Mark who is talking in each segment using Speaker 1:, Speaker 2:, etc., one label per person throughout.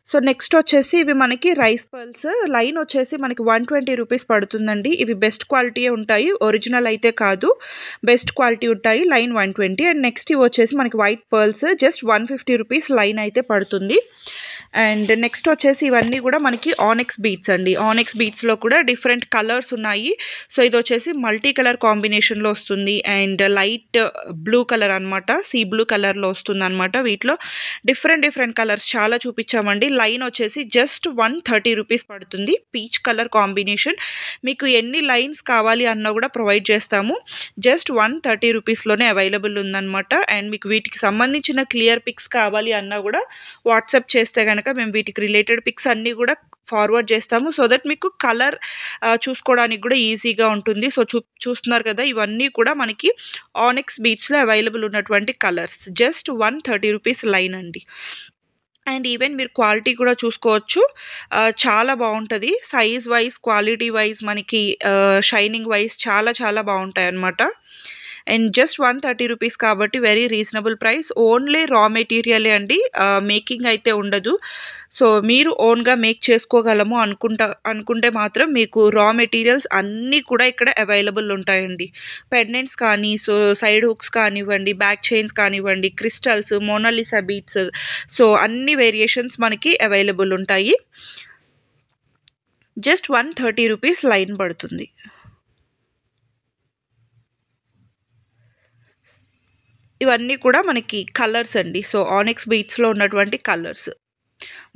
Speaker 1: So next వచ్చేసి ఇవి మనకి రైస్ పర్ల్స్ లైన్ వచ్చేసి మనకి 120 రూపీస్ పడుతుందండి. ఇవి బెస్ట్ క్వాలిటీయే ఉంటాయి, ఒరిజినల్ అయితే కాదు, బెస్ట్ క్వాలిటీ ఉంటాయి. లైన్ 120. అండ్ నెక్స్ట్ ఇవి వచ్చేసి మనకి white pearls just 150 rupees line అయితే పడుతుంది. అండ్ నెక్స్ట్ వచ్చేసి ఇవన్నీ కూడా మనకి ఆనెక్స్ బీట్స్ అండి. ఆనెక్స్ బీట్స్లో కూడా డిఫరెంట్ కలర్స్ ఉన్నాయి. సో ఇది వచ్చేసి మల్టీ కలర్ కాంబినేషన్లో వస్తుంది అండ్ లైట్ బ్లూ కలర్ అనమాట, సీ బ్లూ కలర్లో వస్తుంది అనమాట. వీటిలో డిఫరెంట్ కలర్స్ చాలా చూపించామండి. లైన్ వచ్చేసి జస్ట్ 130 రూపీస్ పడుతుంది. Peach colour combination. మీకు ఎన్ని లైన్స్ కావాలి అన్నా కూడా ప్రొవైడ్ చేస్తాము. జస్ట్ 130 రూపీస్లోనే అవైలబుల్ ఉందన్నమాట. అండ్ మీకు వీటికి సంబంధించిన క్లియర్ పిక్స్ కావాలి అన్నా కూడా వాట్సాప్ చేస్తే కనుక మేము వీటికి రిలేటెడ్ పిక్స్ అన్నీ కూడా ఫార్వర్డ్ చేస్తాము. సో దట్ మీకు కలర్ చూసుకోవడానికి కూడా ఈజీగా ఉంటుంది. సో చూస్తున్నారు కదా, ఇవన్నీ కూడా మనకి ఆనెక్స్ బీట్స్లో అవైలబుల్ ఉన్నటువంటి కలర్స్. జస్ట్ 130 రూపీస్ లైన్ అండి. అండ్ ఈవెన్ మీరు క్వాలిటీ కూడా చూసుకోవచ్చు, చాలా బాగుంటుంది. సైజ్ వైజ్, క్వాలిటీ వైజ్, మనకి షైనింగ్ వైజ్ చాలా బాగుంటాయి అన్నమాట. అండ్ జస్ట్ 130 రూపీస్ కాబట్టి వెరీ రీజనబుల్ ప్రైస్. ఓన్లీ రా మెటీరియలే అండి, మేకింగ్ అయితే ఉండదు. సో మీరు ఓన్గా మేక్ చేసుకోగలము అనుకుంటే మాత్రం మీకు రా మెటీరియల్స్ అన్నీ కూడా ఇక్కడ అవైలబుల్ ఉంటాయండి. పెండెంట్స్ కానీ, సో సైడ్ హుక్స్ కానివ్వండి, బ్యాక్ చైన్స్ కానివ్వండి, క్రిస్టల్స్, మోనాలిసా బీట్స్, సో అన్ని వేరియేషన్స్ మనకి అవైలబుల్ ఉంటాయి. జస్ట్ 130 రూపీస్ లైన్ పడుతుంది. ఇవన్నీ కూడా మనకి కలర్స్ అండి. సో ఆనెక్స్ బీట్స్లో ఉన్నటువంటి కలర్స్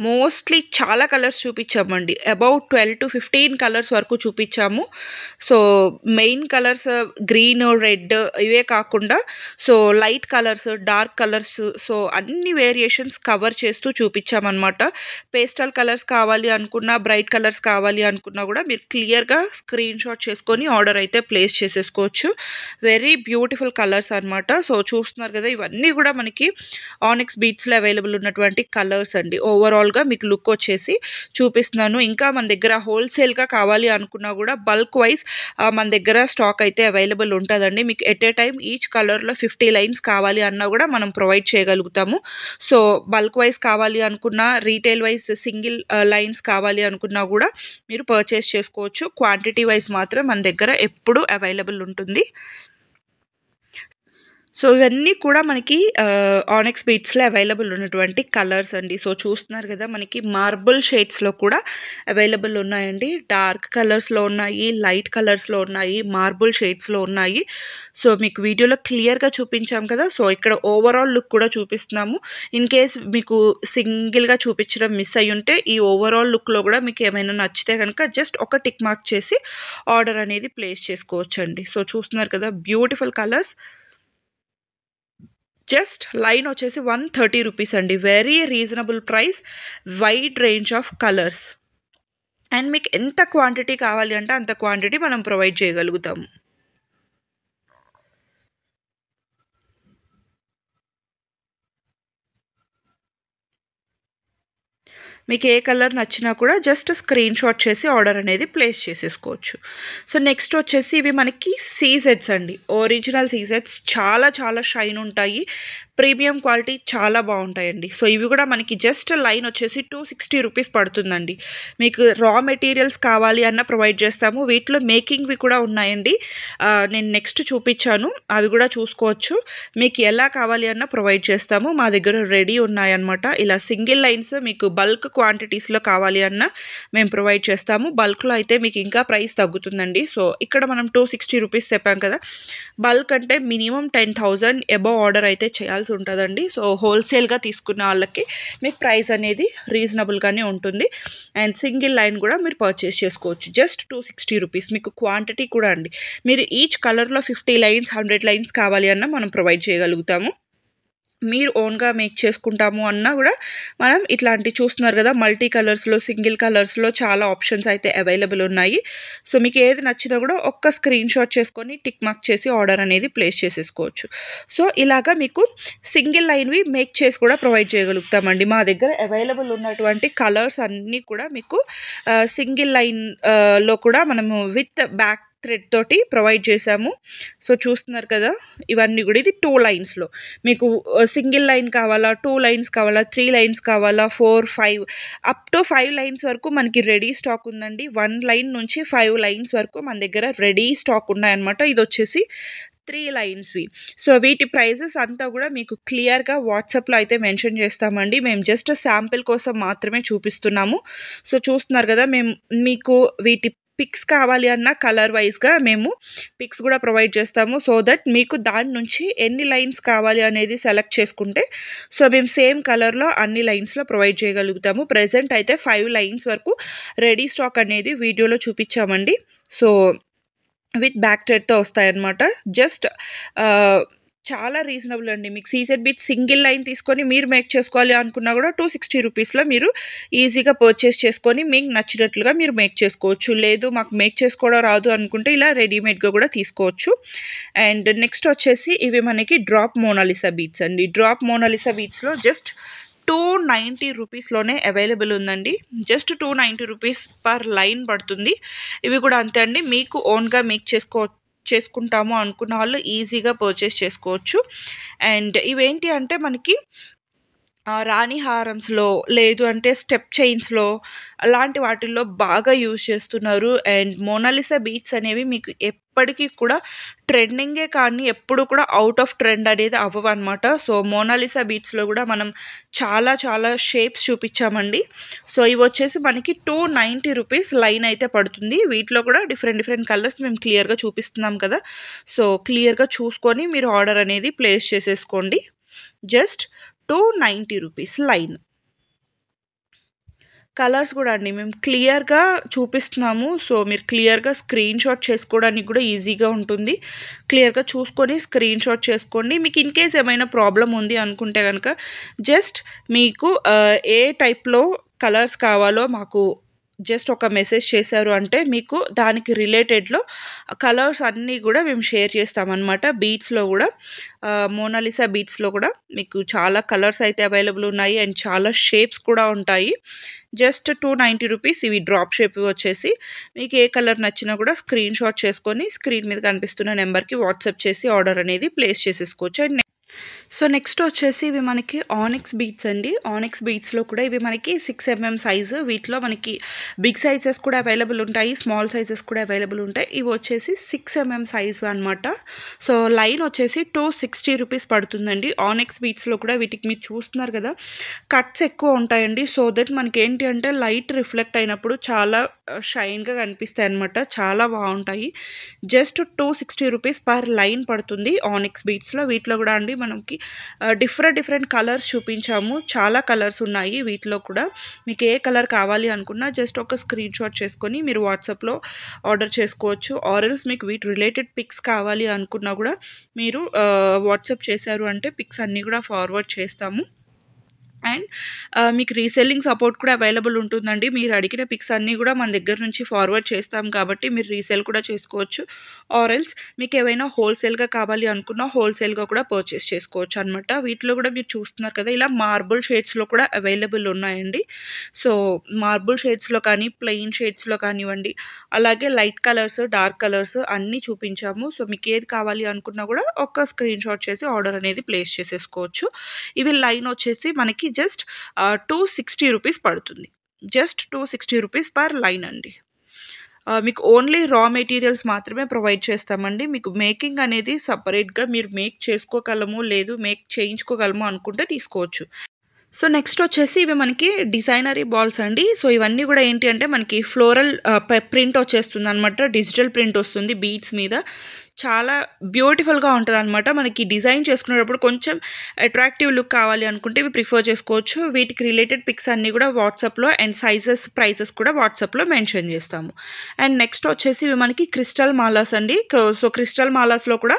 Speaker 1: మోస్ట్లీ చాలా కలర్స్ చూపించామండి. అబౌట్ 12 to 15 కలర్స్ వరకు చూపించాము. So main colours green, red ఇవే కాకుండా so light colours, dark colours, so అన్ని వేరియేషన్స్ కవర్ చేస్తూ చూపించామన్నమాట. పేస్టల్ కలర్స్ కావాలి అనుకున్నా, బ్రైట్ కలర్స్ కావాలి అనుకున్నా కూడా మీరు క్లియర్గా స్క్రీన్ షాట్ చేసుకొని ఆర్డర్ అయితే ప్లేస్ చేసేసుకోవచ్చు. వెరీ బ్యూటిఫుల్ కలర్స్ అనమాట. సో చూస్తున్నారు కదా, ఇవన్నీ కూడా మనకి ఆనెక్స్ బీట్స్లో అవైలబుల్ ఉన్నటువంటి కలర్స్ అండి. ఓవరాల్గా మీకు లుక్ వచ్చేసి చూపిస్తున్నాను. ఇంకా మన దగ్గర హోల్సేల్గా కావాలి అనుకున్నా కూడా బల్క్ వైజ్ మన దగ్గర స్టాక్ అయితే అవైలబుల్ ఉంటుందండి. మీకు ఎట్ ఏ టైం ఈచ్ కలర్లో 50 లైన్స్ కావాలి అన్నా కూడా మనం ప్రొవైడ్ చేయగలుగుతాము. సో బల్క్ వైజ్ కావాలి అనుకున్నా, రీటైల్ వైజ్ సింగిల్ లైన్స్ కావాలి అనుకున్నా కూడా మీరు పర్చేస్ చేసుకోవచ్చు. క్వాంటిటీ వైజ్ మాత్రం మన దగ్గర ఎప్పుడూ అవైలబుల్ ఉంటుంది. సో ఇవన్నీ కూడా మనకి ఆనెక్స్ బీట్స్లో అవైలబుల్ ఉన్నటువంటి కలర్స్ అండి. సో చూస్తున్నారు కదా, మనకి మార్బుల్ షేడ్స్లో కూడా అవైలబుల్ ఉన్నాయండి. డార్క్ కలర్స్లో ఉన్నాయి, లైట్ కలర్స్లో ఉన్నాయి, మార్బుల్ షేడ్స్లో ఉన్నాయి. సో మీకు వీడియోలో క్లియర్గా చూపించాం కదా, సో ఇక్కడ ఓవరాల్ లుక్ కూడా చూపిస్తున్నాము. ఇన్ కేస్ మీకు సింగిల్గా చూపించడం మిస్ అయ్యి ఉంటే ఈ ఓవరాల్ లుక్లో కూడా మీకు ఏమైనా నచ్చితే కనుక జస్ట్ ఒక టిక్ మార్క్ చేసి ఆర్డర్ అనేది ప్లేస్ చేసుకోవచ్చు అండి. సో చూస్తున్నారు కదా, బ్యూటిఫుల్ కలర్స్. జస్ట్ లైన్ వచ్చేసి 130 రూపీస్ అండి. Very reasonable price, wide range of colours. And మీకు ఎంత క్వాంటిటీ కావాలి అంటే అంత క్వాంటిటీ మనం ప్రొవైడ్ చేయగలుగుతాము. మీకు ఏ కలర్ నచ్చినా కూడా జస్ట్ స్క్రీన్ షాట్ చేసి ఆర్డర్ అనేది ప్లేస్ చేసేసుకోవచ్చు. సో నెక్స్ట్ వచ్చేసి ఇవి మనకి సీజెట్స్ అండి. ఒరిజినల్ సీజెట్స్ చాలా షైన్ ఉంటాయి, ప్రీమియం క్వాలిటీ చాలా బాగుంటాయండి. సో ఇవి కూడా మనకి జస్ట్ లైన్ వచ్చేసి 260 రూపీస్ పడుతుందండి. మీకు రా మెటీరియల్స్ కావాలి అన్న ప్రొవైడ్ చేస్తాము. వీటిలో మేకింగ్వి కూడా ఉన్నాయండి, నేను నెక్స్ట్ చూపించాను, అవి కూడా చూసుకోవచ్చు. మీకు ఎలా కావాలి అన్న ప్రొవైడ్ చేస్తాము. మా దగ్గర రెడీ ఉన్నాయన్నమాట. ఇలా సింగిల్ లైన్స్ మీకు బల్క్ క్వాంటిటీస్లో కావాలి అన్న మేము ప్రొవైడ్ చేస్తాము. బల్క్లో అయితే మీకు ఇంకా ప్రైస్ తగ్గుతుందండి. సో ఇక్కడ మనం 260 రూపీస్ చెప్పాం కదా, బల్క్ అంటే మినిమం 10,000 అబవ్ ఆర్డర్ అయితే చేయాల్సి ఉంటుందండి. సో హోల్సేల్గా తీసుకున్న వాళ్ళకి మీకు ప్రైస్ అనేది రీజనబుల్గానే ఉంటుంది. అండ్ సింగిల్ లైన్ కూడా మీరు పర్చేస్ చేసుకోవచ్చు. Just 260 rupees. మీకు క్వాంటిటీ కూడా అండి, మీరు ఈచ్ కలర్లో 50 లైన్స్ 100 లైన్స్ కావాలి అన్న మనం ప్రొవైడ్ చేయగలుగుతాము. మీరు ఓన్గా మేక్ చేసుకుంటాము అన్నా కూడా మనం ఇట్లాంటి చూస్తున్నారు కదా, మల్టీ కలర్స్లో, సింగిల్ కలర్స్లో చాలా ఆప్షన్స్ అయితే అవైలబుల్ ఉన్నాయి. సో మీకు ఏది నచ్చినా కూడా ఒక్క స్క్రీన్ షాట్ చేసుకొని టిక్ మార్క్ చేసి ఆర్డర్ అనేది ప్లేస్ చేసేసుకోవచ్చు. సో ఇలాగా మీకు సింగిల్ లైన్వి మేక్ చేసి కూడా ప్రొవైడ్ చేయగలుగుతామండి. మా దగ్గర అవైలబుల్ ఉన్నటువంటి కలర్స్ అన్నీ కూడా మీకు సింగిల్ లైన్లో కూడా మనము విత్ బ్యాక్ థ్రెడ్ తోటి ప్రొవైడ్ చేశాము. సో చూస్తున్నారు కదా, ఇవన్నీ కూడా ఇది 2 లైన్స్లో మీకు సింగిల్ లైన్ కావాలా, 2 లైన్స్ కావాలా, 3 లైన్స్ కావాలా, 4, 5 అప్ టు 5 లైన్స్ వరకు మనకి రెడీ స్టాక్ ఉందండి. 1 లైన్ నుంచి 5 లైన్స్ వరకు మన దగ్గర రెడీ స్టాక్ ఉన్నాయన్నమాట. ఇది వచ్చేసి 3 లైన్స్వి. సో వీటి ప్రైజెస్ అంతా కూడా మీకు క్లియర్గా వాట్సాప్లో అయితే మెన్షన్ చేస్తామండి. మేము జస్ట్ శాంపిల్ కోసం మాత్రమే చూపిస్తున్నాము. సో చూస్తున్నారు కదా, మేము మీకు వీటి పిక్స్ కావాలి అన్న కలర్ వైజ్గా మేము పిక్స్ కూడా ప్రొవైడ్ చేస్తాము. సో దట్ మీకు దాని నుంచి ఎన్ని లైన్స్ కావాలి అనేది సెలెక్ట్ చేసుకుంటే సో మేము సేమ్ కలర్లో అన్ని లైన్స్లో ప్రొవైడ్ చేయగలుగుతాము. ప్రెజెంట్ అయితే 5 లైన్స్ వరకు రెడీ స్టాక్ అనేది వీడియోలో చూపించామండి. సో విత్ బ్యాక్ థ్రెడ్తో వస్తాయన్నమాట. జస్ట్ చాలా రీజనబుల్ అండి. మీకు సీజెడ్ బిట్ సింగిల్ లైన్ తీసుకొని మీరు మేక్ చేసుకోవాలి అనుకున్నా కూడా 260 రూపీస్లో మీరు ఈజీగా పర్చేస్ చేసుకొని మీకు నచ్చినట్లుగా మీరు మేక్ చేసుకోవచ్చు. లేదు మాకు మేక్ చేసుకోవడం రాదు అనుకుంటే ఇలా రెడీమేడ్గా కూడా తీసుకోవచ్చు. అండ్ నెక్స్ట్ వచ్చేసి ఇవి మనకి డ్రాప్ మోనాలిసా బీట్స్ అండి. డ్రాప్ మోనాలిసా బీట్స్లో జస్ట్ 290 రూపీస్లోనే అవైలబుల్ ఉందండి. జస్ట్ 290 రూపీస్ పర్ లైన్ పడుతుంది. ఇవి కూడా అంతే అండి. మీకు ఓన్గా మేక్ చేసుకుంటాము అనుకున్న వాళ్ళు ఈజీగా పర్చేస్ చేసుకోవచ్చు. అండ్ ఇవేంటి అంటే మనకి రాణి హారమ్స్లో లేదు అంటే స్టెప్ చైన్స్లో అలాంటి వాటిల్లో బాగా యూజ్ చేస్తున్నారు. అండ్ మోనాలిసా బీట్స్ అనేవి మీకు ఎప్పటికీ కూడా ట్రెండింగే కానీ ఎప్పుడు కూడా అవుట్ ఆఫ్ ట్రెండ్ అనేది అవ్వవు అనమాట. సో మోనాలిసా బీట్స్లో కూడా మనం చాలా చాలా షేప్స్ చూపించామండి. సో ఇవి వచ్చేసి మనకి 290 రూపీస్ లైన్ అయితే పడుతుంది. వీటిలో కూడా డిఫరెంట్ కలర్స్ మేము క్లియర్గా చూపిస్తున్నాం కదా. సో క్లియర్గా చూసుకొని మీరు ఆర్డర్ అనేది ప్లేస్ చేసేసుకోండి. Just 290 rupees line. కలర్స్ కూడా అండి మేము క్లియర్గా చూపిస్తున్నాము. సో మీరు క్లియర్గా స్క్రీన్ షాట్ చేసుకోవడానికి కూడా ఈజీగా ఉంటుంది. క్లియర్గా చూసుకొని స్క్రీన్ షాట్ చేసుకోండి. మీకు ఇన్ కేస్ ఏమైనా ప్రాబ్లం ఉంది అనుకుంటే కనుక జస్ట్ మీకు ఏ టైప్లో కలర్స్ కావాలో మాకు జస్ట్ ఒక మెసేజ్ చేశారు అంటే మీకు దానికి రిలేటెడ్లో కలర్స్ అన్నీ కూడా మేము షేర్ చేస్తామన్నమాట. బీట్స్లో కూడా మోనాలిసా బీట్స్లో కూడా మీకు చాలా కలర్స్ అయితే అవైలబుల్ ఉన్నాయి అండ్ చాలా షేప్స్ కూడా ఉంటాయి. జస్ట్ 290 రూపీస్ ఇవి డ్రాప్ షేప్ వచ్చేసి మీకు ఏ కలర్ నచ్చినా కూడా స్క్రీన్ షాట్ చేసుకొని స్క్రీన్ మీద కనిపిస్తున్న నెంబర్కి వాట్సాప్ చేసి ఆర్డర్ అనేది ప్లేస్ చేసేసుకోవచ్చు. అండ్ సో నెక్స్ట్ వచ్చేసి ఇవి మనకి ఆనిక్స్ బీట్స్ అండి. ఆనిక్స్ బీట్స్లో కూడా ఇవి మనకి 6 mm సైజు. వీటిలో మనకి బిగ్ సైజెస్ కూడా అవైలబుల్ ఉంటాయి, స్మాల్ సైజెస్ కూడా అవైలబుల్ ఉంటాయి. ఇవి వచ్చేసి 6 mm సైజు అనమాట. సో లైన్ వచ్చేసి 260 రూపీస్ పడుతుందండి. ఆనిక్స్ బీట్స్లో కూడా వీటికి మీరు చూస్తున్నారు కదా కట్స్ ఎక్కువ ఉంటాయండి. సో దట్ మనకి ఏంటి అంటే లైట్ రిఫ్లెక్ట్ అయినప్పుడు చాలా షైన్గా కనిపిస్తాయి అనమాట. చాలా బాగుంటాయి. జస్ట్ 260 రూపీస్ పర్ లైన్ పడుతుంది ఆనిక్స్ బీట్స్లో. వీటిలో కూడా అండి మనకి డిఫరెంట్ కలర్స్ చూపించాము. చాలా కలర్స్ ఉన్నాయి వీటిలో కూడా. మీకు ఏ కలర్ కావాలి అనుకున్నా జస్ట్ ఒక స్క్రీన్ షాట్ చేసుకొని మీరు వాట్సాప్లో ఆర్డర్ చేసుకోవచ్చు. ఆర్ఎల్స్ మీకు వీటి రిలేటెడ్ పిక్స్ కావాలి అనుకున్నా కూడా మీరు వాట్సాప్ చేశారు అంటే పిక్స్ అన్నీ కూడా ఫార్వర్డ్ చేస్తాము. అండ్ మీకు రీసెల్లింగ్ సపోర్ట్ కూడా అవైలబుల్ ఉంటుందండి. మీరు అడిగిన పిక్స్ అన్నీ కూడా మన దగ్గర నుంచి ఫార్వర్డ్ చేస్తాం కాబట్టి మీరు రీసేల్ కూడా చేసుకోవచ్చు. ఆర్ఎల్స్ మీకు ఏవైనా హోల్సేల్గా కావాలి అనుకున్నా హోల్సేల్గా కూడా పర్చేస్ చేసుకోవచ్చు అనమాట. వీటిలో కూడా మీరు చూస్తున్నారు కదా ఇలా మార్బుల్ షేడ్స్లో కూడా అవైలబుల్ ఉన్నాయండి. సో మార్బుల్ షేడ్స్లో కానీ ప్లెయిన్ షేడ్స్లో కానివ్వండి, అలాగే లైట్ కలర్స్ డార్క్ కలర్స్ అన్నీ చూపించాము. సో మీకు ఏది కావాలి అనుకున్నా కూడా ఒక స్క్రీన్ షాట్ చేసి ఆర్డర్ అనేది ప్లేస్ చేసేసుకోవచ్చు. ఇవి లైన్ వచ్చేసి మనకి జస్ట్ 260 రూపీస్ పడుతుంది. జస్ట్ 260 రూపీస్ పర్ లైన్ అండి. మీకు ఓన్లీ రా మెటీరియల్స్ మాత్రమే ప్రొవైడ్ చేస్తామండి. మీకు మేకింగ్ అనేది సపరేట్గా మీరు మేక్ చేసుకోగలము, లేదు మేక్ చేయించుకోగలము అనుకుంటే తీసుకోవచ్చు. సో నెక్స్ట్ వచ్చేసి ఇవి మనకి డిజైనరీ బాల్స్ అండి. సో ఇవన్నీ కూడా ఏంటి అంటే మనకి ఫ్లోరల్ ప్రింట్ వచ్చేస్తుంది అనమాట. డిజిటల్ ప్రింట్ వస్తుంది బీడ్స్ మీద. చాలా బ్యూటిఫుల్గా ఉంటుంది అనమాట. మనకి డిజైన్ చేసుకునేటప్పుడు కొంచెం అట్రాక్టివ్ లుక్ కావాలి అనుకుంటే ఇవి ప్రిఫర్ చేసుకోవచ్చు. వీటికి రిలేటెడ్ పిక్స్ అన్నీ కూడా వాట్సాప్లో అండ్ సైజెస్ ప్రైసెస్ కూడా వాట్సాప్లో మెన్షన్ చేస్తాము. అండ్ నెక్స్ట్ వచ్చేసి ఇవి మనకి క్రిస్టల్ మాలాస్ అండి. సో క్రిస్టల్ మాలాస్లో కూడా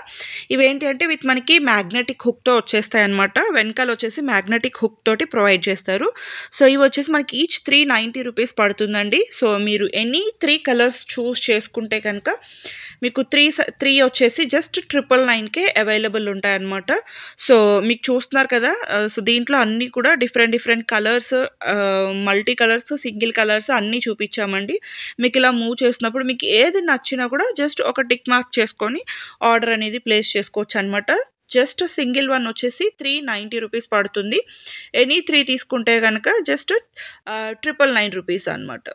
Speaker 1: ఇవేంటి అంటే వీటి మనకి మ్యాగ్నెటిక్ హుక్తో వచ్చేస్తాయి అనమాట. వెనకాల వచ్చేసి మ్యాగ్నెటిక్ హుక్ తోటి ప్రొవైడ్ చేస్తారు. సో ఇవి వచ్చేసి మనకి ఈచ్ 390 రూపీస్ పడుతుందండి. సో మీరు ఎనీ 3 కలర్స్ చూస్ చేసుకుంటే కనుక మీకు త్రీ వచ్చేసి జస్ట్ 999కే అవైలబుల్ ఉంటాయన్నమాట. సో మీకు చూస్తున్నారు కదా, సో దీంట్లో అన్నీ కూడా different colours, multi colours, single colours అన్నీ చూపించామండి. మీకు ఇలా మూవ్ చేసినప్పుడు మీకు ఏది నచ్చినా కూడా జస్ట్ ఒక టిక్ మార్క్ చేసుకొని ఆర్డర్ అనేది ప్లేస్ చేసుకోవచ్చు అనమాట. జస్ట్ సింగిల్ వన్ వచ్చేసి 390 రూపీస్ పడుతుంది. ఎనీ 3 తీసుకుంటే కనుక జస్ట్ 999 రూపీస్ అనమాట.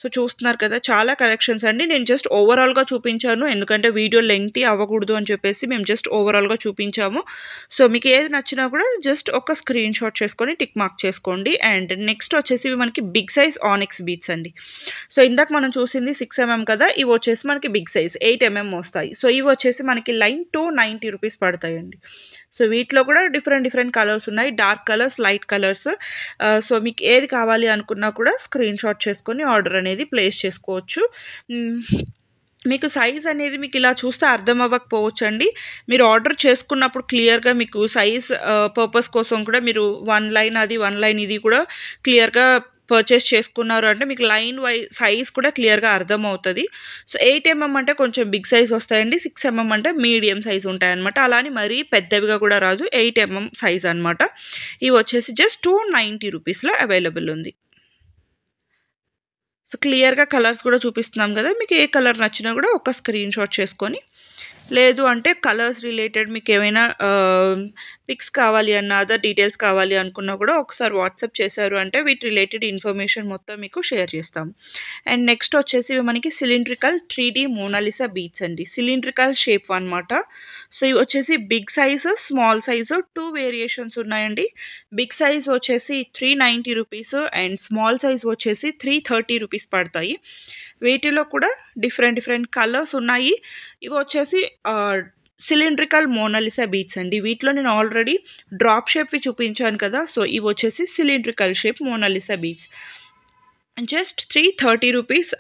Speaker 1: సో చూస్తున్నారు కదా, చాలా కలెక్షన్స్ అండి. నేను జస్ట్ ఓవరాల్గా చూపించాను, ఎందుకంటే వీడియో లెంగ్తీ అవ్వకూడదు అని చెప్పేసి మేము జస్ట్ ఓవరాల్గా చూపించాము. సో మీకు ఏది నచ్చినా కూడా జస్ట్ ఒక స్క్రీన్ షాట్ చేసుకొని టిక్ మార్క్ చేసుకోండి. అండ్ నెక్స్ట్ వచ్చేసి ఇవి మనకి బిగ్ సైజ్ ఆనిక్స్ బీట్స్ అండి. సో ఇందాక మనం చూసింది 6mm కదా, ఇవి వచ్చేసి మనకి బిగ్ సైజ్ 8mm వస్తాయి. సో ఇవి వచ్చేసి మనకి లైన్ 290 రూపీస్ పడతాయండి. సో వీటిలో కూడా డిఫరెంట్ కలర్స్ ఉన్నాయి, dark colours, light colours. So మీకు ఏది కావాలి అనుకున్నా కూడా స్క్రీన్ షాట్ చేసుకొని ఆర్డర్ అనేది ప్లేస్ చేసుకోవచ్చు. మీకు సైజ్ అనేది మీకు ఇలా చూస్తే అర్థం అవ్వకపోవచ్చు అండి. మీరు ఆర్డర్ చేసుకున్నప్పుడు క్లియర్గా మీకు సైజ్ పర్పస్ కోసం కూడా మీరు 1 లైన్ అది 1 లైన్ ఇది కూడా క్లియర్గా పర్చేస్ చేసుకున్నారు అంటే మీకు లైన్ సైజ్ కూడా క్లియర్గా అర్థమవుతుంది. సో 8mm అంటే కొంచెం బిగ్ సైజ్ వస్తాయండి, 6mm అంటే మీడియం సైజ్ ఉంటాయన్నమాట. అలానే మరీ పెద్దవిగా కూడా రాదు, 8mm సైజ్ అనమాట. ఇవి వచ్చేసి జస్ట్ 290 రూపీస్లో అవైలబుల్ ఉంది. సో క్లియర్గా కలర్స్ కూడా చూపిస్తున్నాం కదా, మీకు ఏ కలర్ నచ్చినా కూడా ఒక స్క్రీన్ షాట్ చేసుకొని, లేదు అంటే కలర్స్ రిలేటెడ్ మీకు ఏమైనా పిక్స్ కావాలి అన్న, అదర్ డీటెయిల్స్ కావాలి అనుకున్నా కూడా ఒకసారి వాట్సాప్ చేశారు అంటే వీటి రిలేటెడ్ ఇన్ఫర్మేషన్ మొత్తం మీకు షేర్ చేస్తాం. అండ్ నెక్స్ట్ వచ్చేసి మనకి సిలిండ్రికల్ 3D మోనాలిసా బీట్స్ అండి, సిలిండ్రికల్ షేప్ అనమాట. సో ఇవి వచ్చేసి big size, small size 2 variations ఉన్నాయండి. బిగ్ సైజ్ వచ్చేసి 390 రూపీస్ అండ్ స్మాల్ సైజ్ వచ్చేసి 330 రూపీస్ పడతాయి. వీటిలో కూడా డిఫరెంట్ కలర్స్ ఉన్నాయి. ఇవి వచ్చేసి సిలిండ్రికల్ మోనాలిసా బీట్స్ అండి. వీటిలో నేను ఆల్రెడీ డ్రాప్ షేప్వి చూపించాను కదా, సో ఇవి వచ్చేసి cylindrical shape Mona Lisa beads. Just 330 rupees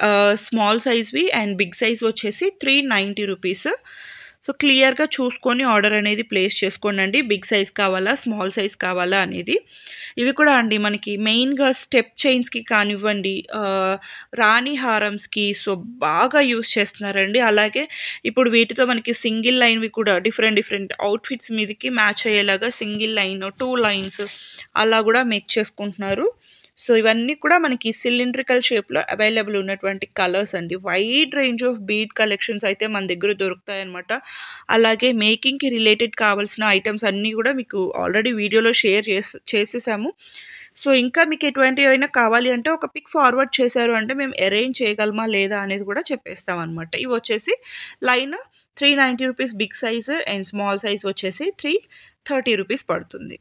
Speaker 1: small సైజ్వి, అండ్ బిగ్ సైజ్ వచ్చేసి 390 రూపీస్. సో క్లియర్గా చూసుకొని ఆర్డర్ అనేది ప్లేస్ చేసుకోండి, బిగ్ సైజ్ కావాలా స్మాల్ సైజ్ కావాలా అనేది. ఇవి కూడా అండి మనకి మెయిన్గా స్టెప్ చైన్స్కి కానివ్వండి, రాణి హారమ్స్కి సో బాగా యూస్ చేస్తున్నారండి. అలాగే ఇప్పుడు వీటితో మనకి సింగిల్ లైన్వి కూడా డిఫరెంట్ అవుట్ఫిట్స్ మీదకి మ్యాచ్ అయ్యేలాగా సింగిల్ లైన్, 2 లైన్స్ అలా కూడా మేక్ చేసుకుంటున్నారు. సో ఇవన్నీ కూడా మనకి సిలిండ్రికల్ షేప్లో అవైలబుల్ ఉన్నటువంటి కలర్స్ అండి. Wide range of bead collections అయితే మన దగ్గర దొరుకుతాయి అన్నమాట. అలాగే మేకింగ్కి రిలేటెడ్ కావాల్సిన ఐటమ్స్ అన్నీ కూడా మీకు ఆల్రెడీ వీడియోలో షేర్ చేసేసాము. సో ఇంకా మీకు ఎటువంటివైనా కావాలి అంటే ఒక పిక్ ఫార్వర్డ్ చేశారు అంటే మేము అరేంజ్ చేయగలమా లేదా అనేది కూడా చెప్పేస్తాం అనమాట. ఇవి వచ్చేసి line 390 rupees big size, and small size వచ్చేసి 330 రూపీస్ పడుతుంది.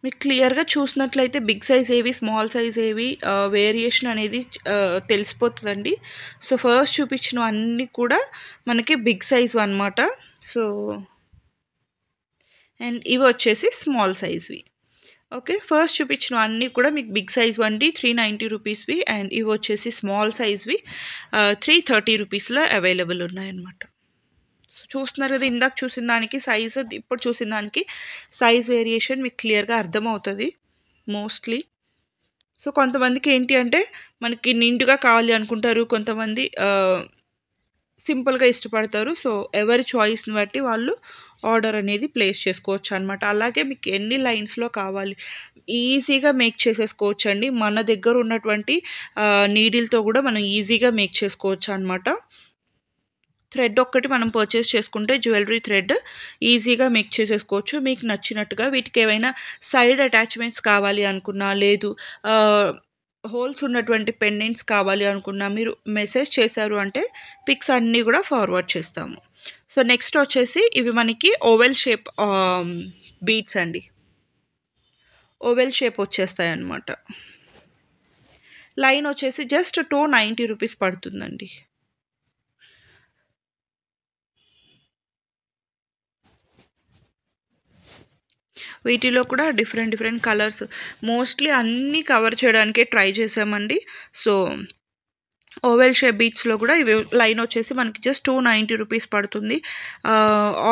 Speaker 1: మీకు క్లియర్గా చూసినట్లయితే బిగ్ సైజ్ ఏవి, స్మాల్ సైజ్ ఏవి, వేరియేషన్ అనేది తెలిసిపోతుందండి. సో ఫస్ట్ చూపించిన అన్నీ కూడా మనకి బిగ్ సైజ్ అనమాట. సో అండ్ ఇవి వచ్చేసి స్మాల్ సైజ్వి. ఓకే, ఫస్ట్ చూపించిన అన్నీ కూడా మీకు బిగ్ సైజ్ వండి 390 రూపీస్వి, అండ్ ఇవి వచ్చేసి స్మాల్ సైజ్వి 330 రూపీస్లో అవైలబుల్ ఉన్నాయన్నమాట. చూస్తున్నారు కదా, ఇందాక చూసిన దానికి సైజ్, ఇప్పుడు చూసిన దానికి సైజ్ వేరియేషన్ మీకు క్లియర్గా అర్థమవుతుంది మోస్ట్లీ. సో కొంతమందికి ఏంటి అంటే మనకి నిండుగా కావాలి అనుకుంటారు, కొంతమంది సింపుల్గా ఇష్టపడతారు. సో ఎవరి చాయిస్ని బట్టి వాళ్ళు ఆర్డర్ అనేది ప్లేస్ చేసుకోవచ్చు అనమాట. అలాగే మీకు ఎన్ని లైన్స్లో కావాలి ఈజీగా మేక్ చేసేసుకోవచ్చు అండి. మన దగ్గర ఉన్నటువంటి నీడిల్తో కూడా మనం ఈజీగా మేక్ చేసుకోవచ్చు అనమాట. థ్రెడ్ ఒక్కటి మనం పర్చేస్ చేసుకుంటే జ్యువెలరీ థ్రెడ్ ఈజీగా మేక్ చేసేసుకోవచ్చు మీకు నచ్చినట్టుగా. వీటికి ఏమైనా సైడ్ అటాచ్మెంట్స్ కావాలి అనుకున్నా, లేదు హోల్స్ ఉన్నటువంటి పెండెంట్స్ కావాలి అనుకున్నా మీరు మెసేజ్ చేశారు అంటే పిక్స్ అన్నీ కూడా ఫార్వర్డ్ చేస్తాము. సో నెక్స్ట్ వచ్చేసి ఇవి మనకి ఓవెల్ షేప్ బీడ్స్ అండి. ఓవెల్ షేప్ వచ్చేస్తాయి అన్నమాట. లైన్ వచ్చేసి జస్ట్ 290 రూపీస్ పడుతుందండి. వీటిలో కూడా డిఫరెంట్ కలర్స్ మోస్ట్లీ అన్నీ కవర్ చేయడానికే ట్రై చేసామండి. సో ఓవెల్ షేప్ బీట్స్లో కూడా ఇవి లైన్ వచ్చేసి మనకి జస్ట్ 290 రూపీస్ పడుతుంది.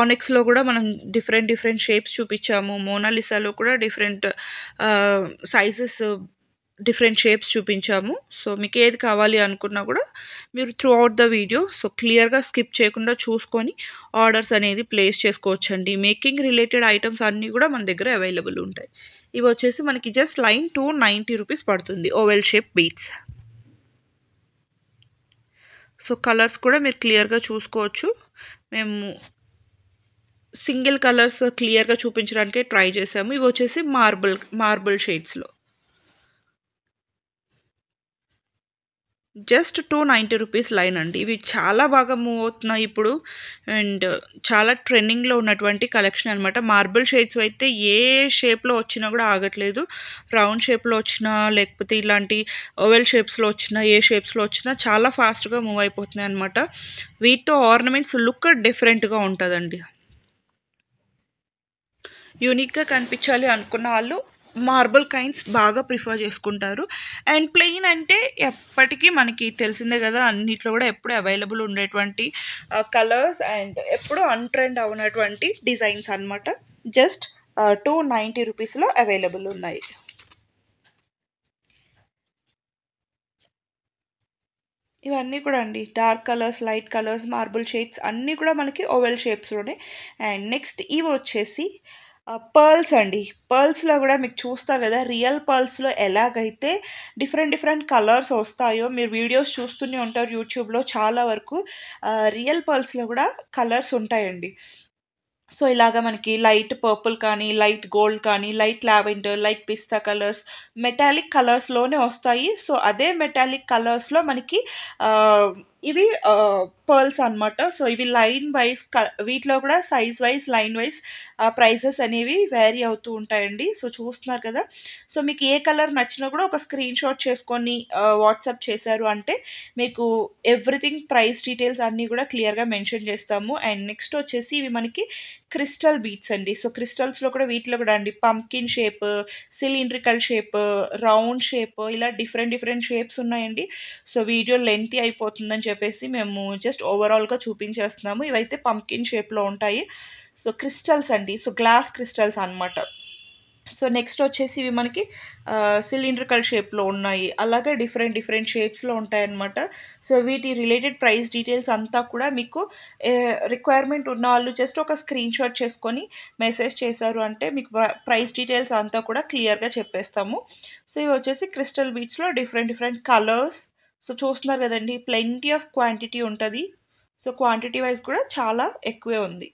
Speaker 1: ఆనిక్స్లో కూడా మనం డిఫరెంట్ షేప్స్ చూపించాము. మోనాలిసాలో కూడా డిఫరెంట్ సైజెస్ డిఫరెంట్ షేప్స్ చూపించాము. సో మీకు ఏది కావాలి అనుకున్నా కూడా మీరు through out the video so క్లియర్గా స్కిప్ చేయకుండా చూసుకొని ఆర్డర్స్ అనేది ప్లేస్ చేసుకోవచ్చండి. మేకింగ్ రిలేటెడ్ ఐటమ్స్ అన్నీ కూడా మన దగ్గర అవైలబుల్ ఉంటాయి. ఇవి వచ్చేసి మనకి జస్ట్ లైన్ 290 రూపీస్ పడుతుంది, oval shape beads. So colours కూడా మీరు క్లియర్గా చూసుకోవచ్చు. మేము సింగిల్ కలర్స్ క్లియర్గా చూపించడానికి ట్రై చేసాము. ఇవి వచ్చేసి మార్బుల్ షేడ్స్లో జస్ట్ 290 రూపీస్ లైన్ అండి. ఇవి చాలా బాగా మూవ్ అవుతున్నాయి ఇప్పుడు అండ్ చాలా ట్రెండింగ్లో ఉన్నటువంటి కలెక్షన్ అనమాట. మార్బుల్ షేడ్స్ అయితే ఏ షేప్లో వచ్చినా కూడా ఆగట్లేదు. రౌండ్ షేప్లో వచ్చినా లేకపోతే ఇలాంటి ఓవెల్ షేప్స్లో వచ్చినా ఏ షేప్స్లో వచ్చినా చాలా ఫాస్ట్గా మూవ్ అయిపోతున్నాయి అనమాట. వీటితో ఆర్నమెంట్స్ లుక్ డిఫరెంట్గా ఉంటుందండి. యూనిక్గా కనిపించాలి అనుకున్న వాళ్ళు మార్బుల్ కైండ్స్ బాగా ప్రిఫర్ చేసుకుంటారు. అండ్ ప్లెయిన్ అంటే ఎప్పటికీ మనకి తెలిసిందే కదా, అన్నిట్లో కూడా ఎప్పుడు అవైలబుల్ ఉండేటువంటి కలర్స్ అండ్ ఎప్పుడు అన్ట్రెండ్ అవునటువంటి డిజైన్స్ అనమాట. జస్ట్ 290 రూపీస్లో అవైలబుల్ ఉన్నాయి. ఇవన్నీ కూడా అండి dark colours, light colours, marble shades అన్నీ కూడా మనకి ఓవెల్ షేప్స్లోనే. అండ్ నెక్స్ట్ ఇవి వచ్చేసి పర్ల్స్ అండి. పర్ల్స్లో కూడా మీకు చూస్తారు కదా, రియల్ పర్ల్స్లో ఎలాగైతే డిఫరెంట్ కలర్స్ వస్తాయో మీరు వీడియోస్ చూస్తూనే ఉంటారు యూట్యూబ్లో చాలా వరకు. రియల్ పర్ల్స్లో కూడా కలర్స్ ఉంటాయండి. సో ఇలాగ మనకి లైట్ పర్పుల్ కానీ, లైట్ గోల్డ్ కానీ, లైట్ లావెండర్, లైట్ పిస్తా కలర్స్, మెటాలిక్ కలర్స్లోనే వస్తాయి. సో అదే మెటాలిక్ కలర్స్లో మనకి ఇవి పర్ల్స్ అనమాట. సో ఇవి లైన్ వైజ్ వీటిలో కూడా size wise, line wise prices అనేవి వేరీ అవుతూ ఉంటాయండి. సో చూస్తున్నారు కదా. సో మీకు ఏ కలర్ నచ్చినా కూడా ఒక స్క్రీన్ షాట్ చేసుకొని వాట్సాప్ చేశారు అంటే మీకు ఎవ్రీథింగ్ ప్రైస్ డీటెయిల్స్ అన్నీ కూడా క్లియర్గా మెన్షన్ చేస్తాము. అండ్ నెక్స్ట్ వచ్చేసి ఇవి మనకి క్రిస్టల్ బీట్స్ అండి. సో క్రిస్టల్స్లో కూడా వీటిలో కూడా అండి pumpkin shape, cylindrical shape, round shape, ఇలా డిఫరెంట్ షేప్స్ ఉన్నాయండి. సో వీడియో లెంతీ అయిపోతుందని చెప్పేసి మేము జస్ట్ ఓవరాల్గా చూపించేస్తున్నాము. ఇవైతే పంకిన్ షేప్లో ఉంటాయి. సో క్రిస్టల్స్ అండి, సో గ్లాస్ క్రిస్టల్స్ అనమాట. సో నెక్స్ట్ వచ్చేసి ఇవి మనకి సిలిండ్రికల్ షేప్లో ఉన్నాయి, అలాగే డిఫరెంట్ షేప్స్లో ఉంటాయన్నమాట. సో వీటి రిలేటెడ్ ప్రైస్ డీటెయిల్స్ అంతా కూడా మీకు రిక్వైర్మెంట్ ఉన్న వాళ్ళు జస్ట్ ఒక స్క్రీన్ షాట్ చేసుకొని మెసేజ్ చేశారు అంటే మీకు ప్రైస్ డీటెయిల్స్ అంతా కూడా క్లియర్గా చెప్పేస్తాము. సో ఇవి వచ్చేసి క్రిస్టల్ బీట్స్లో డిఫరెంట్ కలర్స్. సో చూస్తున్నారు కదండి, ప్లెంటీ ఆఫ్ క్వాంటిటీ ఉంటుంది. సో క్వాంటిటీ వైజ్ కూడా చాలా ఎక్కువే ఉంది.